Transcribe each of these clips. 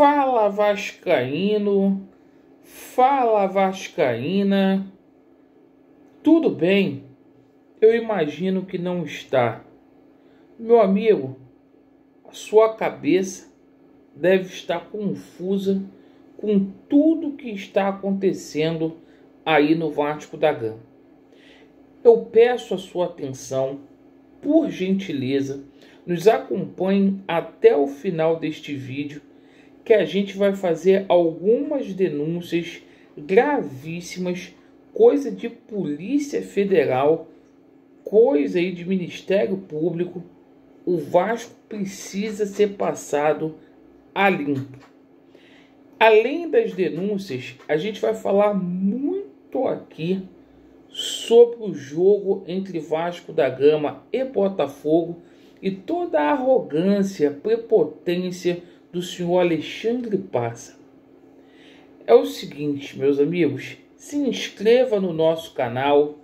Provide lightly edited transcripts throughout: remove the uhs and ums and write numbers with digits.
Fala vascaíno, fala vascaína, tudo bem? Eu imagino que não está. Meu amigo, a sua cabeça deve estar confusa com tudo que está acontecendo aí no Vasco da Gama. Eu peço a sua atenção, por gentileza, nos acompanhe até o final deste vídeo, que a gente vai fazer algumas denúncias gravíssimas, coisa de Polícia Federal, coisa aí de Ministério Público. O Vasco precisa ser passado a limpo. Além das denúncias, a gente vai falar muito aqui sobre o jogo entre Vasco da Gama e Botafogo e toda a arrogância, prepotência do senhor Alexandre Pássaro. É o seguinte, meus amigos, se inscreva no nosso canal,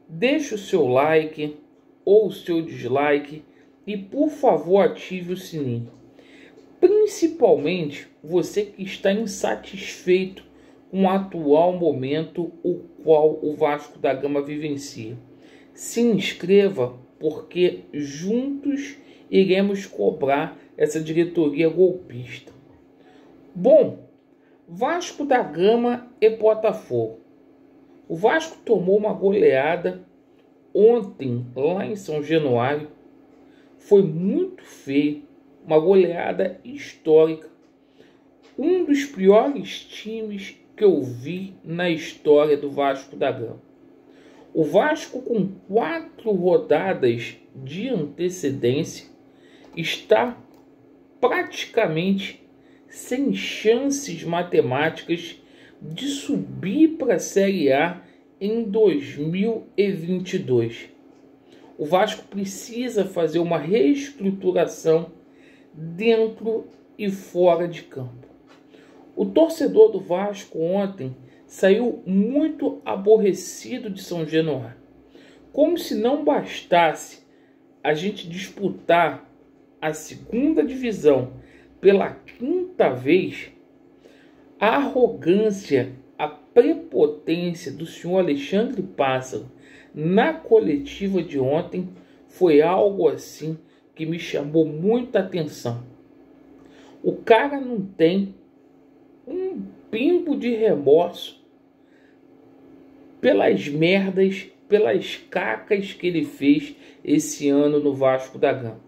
deixe o seu like ou o seu dislike e, por favor, ative o sininho. Principalmente você que está insatisfeito com o atual momento o qual o Vasco da Gama vivencia. Se inscreva, porque juntos iremos cobrar essa diretoria golpista. Bom, Vasco da Gama e Botafogo. O Vasco tomou uma goleada ontem lá em São Januário. Foi muito feio, uma goleada histórica. Um dos piores times que eu vi na história do Vasco da Gama. O Vasco, com 4 rodadas de antecedência, está praticamente sem chances matemáticas de subir para a Série A em 2022. O Vasco precisa fazer uma reestruturação dentro e fora de campo. O torcedor do Vasco ontem saiu muito aborrecido de São Januário. Como se não bastasse a gente disputar a segunda divisão pela 5ª vez, a arrogância, a prepotência do senhor Alexandre Pássaro na coletiva de ontem foi algo assim que me chamou muita atenção. O cara não tem um pingo de remorso pelas merdas, pelas cacas que ele fez esse ano no Vasco da Gama.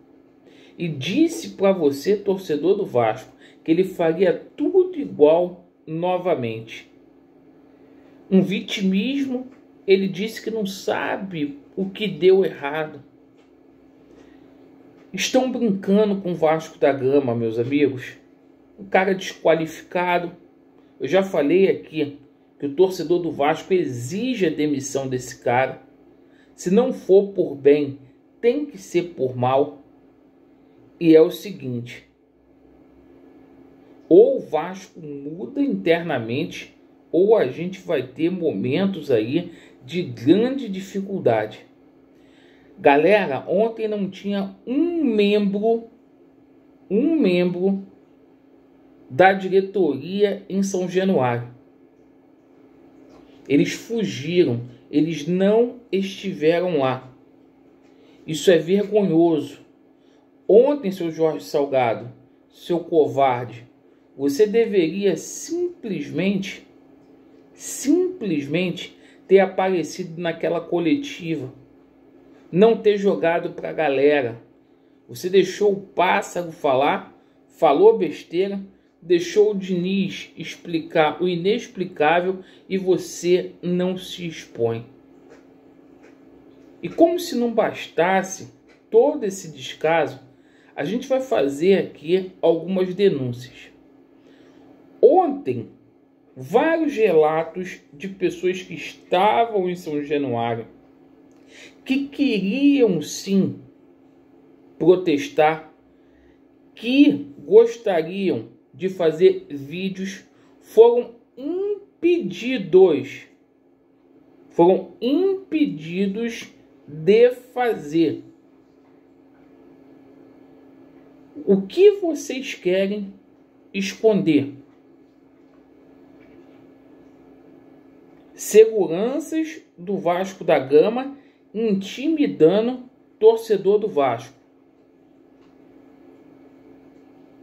E disse para você, torcedor do Vasco, que ele faria tudo igual novamente. Um vitimismo, ele disse que não sabe o que deu errado. Estão brincando com o Vasco da Gama, meus amigos. Um cara desqualificado. Eu já falei aqui que o torcedor do Vasco exige a demissão desse cara. Se não for por bem, tem que ser por mal. E é o seguinte: ou o Vasco muda internamente, ou a gente vai ter momentos aí de grande dificuldade. Galera, ontem não tinha um membro da diretoria em São Januário. Eles fugiram, eles não estiveram lá. Isso é vergonhoso. Ontem, seu Jorge Salgado, seu covarde, você deveria simplesmente ter aparecido naquela coletiva, não ter jogado para a galera. Você deixou o Pássaro falar, falou besteira, deixou o Diniz explicar o inexplicável e você não se expõe. E como se não bastasse todo esse descaso, a gente vai fazer aqui algumas denúncias. Ontem, vários relatos de pessoas que estavam em São Januário, que queriam sim protestar, que gostariam de fazer vídeos, foram impedidos de fazer. O que vocês querem, esconder. Seguranças do Vasco da Gama intimidando torcedor do Vasco.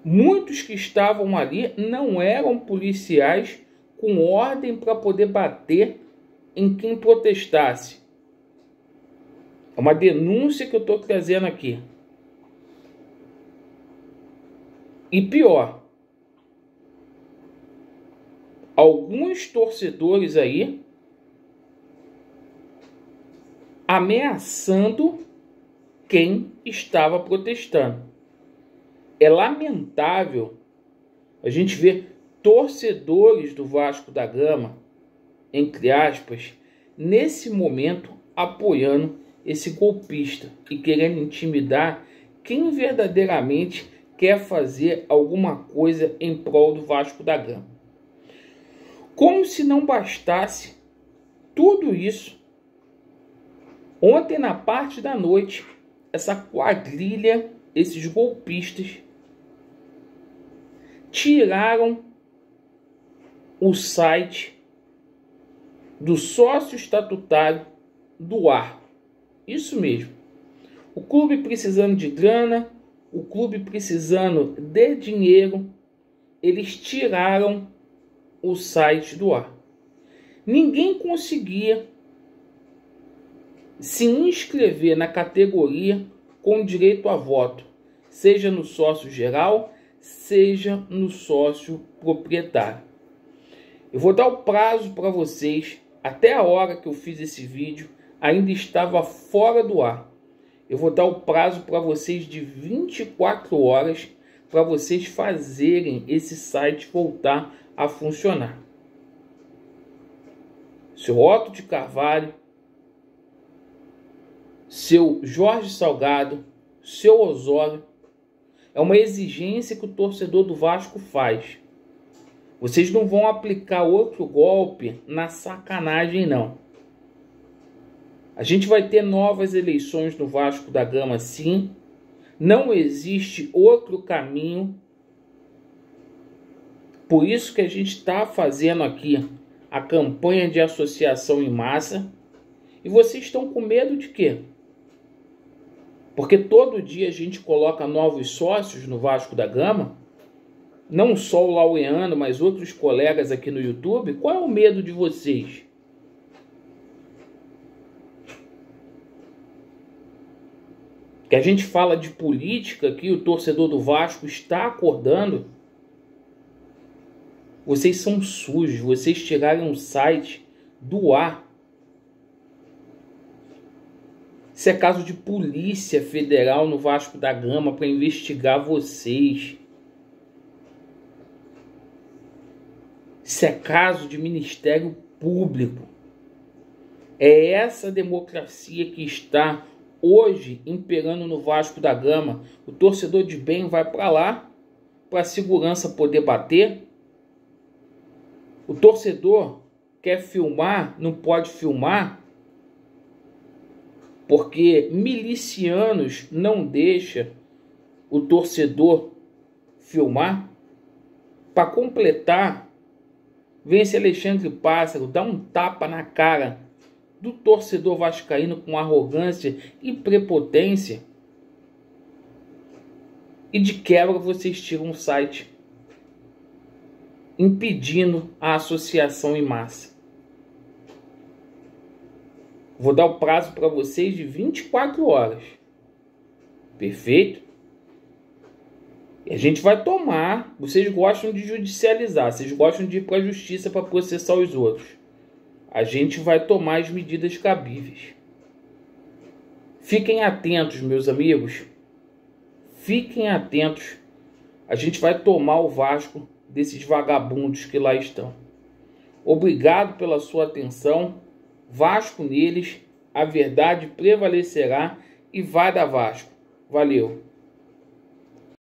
Muitos que estavam ali não eram policiais com ordem para poder bater em quem protestasse. É uma denúncia que eu estou trazendo aqui. E pior, alguns torcedores aí ameaçando quem estava protestando. É lamentável a gente ver torcedores do Vasco da Gama, entre aspas, nesse momento apoiando esse golpista e querendo intimidar quem verdadeiramente quer fazer alguma coisa em prol do Vasco da Gama. Como se não bastasse tudo isso, ontem na parte da noite, essa quadrilha, esses golpistas, tiraram o site do sócio estatutário do ar. Isso mesmo. O clube precisando de grana, o clube precisando de dinheiro, eles tiraram o site do ar. Ninguém conseguia se inscrever na categoria com direito a voto, seja no sócio geral, seja no sócio proprietário. Eu vou dar o prazo para vocês. Até a hora que eu fiz esse vídeo ainda estava fora do ar. Eu vou dar o prazo para vocês de 24 horas para vocês fazerem esse site voltar a funcionar. Seu Otto de Carvalho, seu Jorge Salgado, seu Osório, é uma exigência que o torcedor do Vasco faz. Vocês não vão aplicar outro golpe na sacanagem, não. A gente vai ter novas eleições no Vasco da Gama, sim. Não existe outro caminho. Por isso que a gente está fazendo aqui a campanha de associação em massa. E vocês estão com medo de quê? Porque todo dia a gente coloca novos sócios no Vasco da Gama. Não só o Laureano, mas outros colegas aqui no YouTube. Qual é o medo de vocês? Que a gente fala de política aqui, o torcedor do Vasco está acordando. Vocês são sujos, vocês tiraram o site do ar. Isso é caso de Polícia Federal no Vasco da Gama para investigar vocês. Isso é caso de Ministério Público. É essa democracia que está hoje imperando no Vasco da Gama. O torcedor de bem vai para lá para a segurança poder bater. O torcedor quer filmar, não pode filmar, porque milicianos não deixam o torcedor filmar. Para completar, vem esse Alexandre Pássaro, dá um tapa na cara do torcedor vascaíno com arrogância e prepotência. E de quebra vocês tiram um site impedindo a associação em massa. Vou dar o prazo para vocês de 24 horas. Perfeito? E a gente vai tomar. Vocês gostam de judicializar. Vocês gostam de ir para a justiça para processar os outros. A gente vai tomar as medidas cabíveis. Fiquem atentos, meus amigos. Fiquem atentos. A gente vai tomar o Vasco desses vagabundos que lá estão. Obrigado pela sua atenção. Vasco neles, a verdade prevalecerá e vai dar Vasco. Valeu.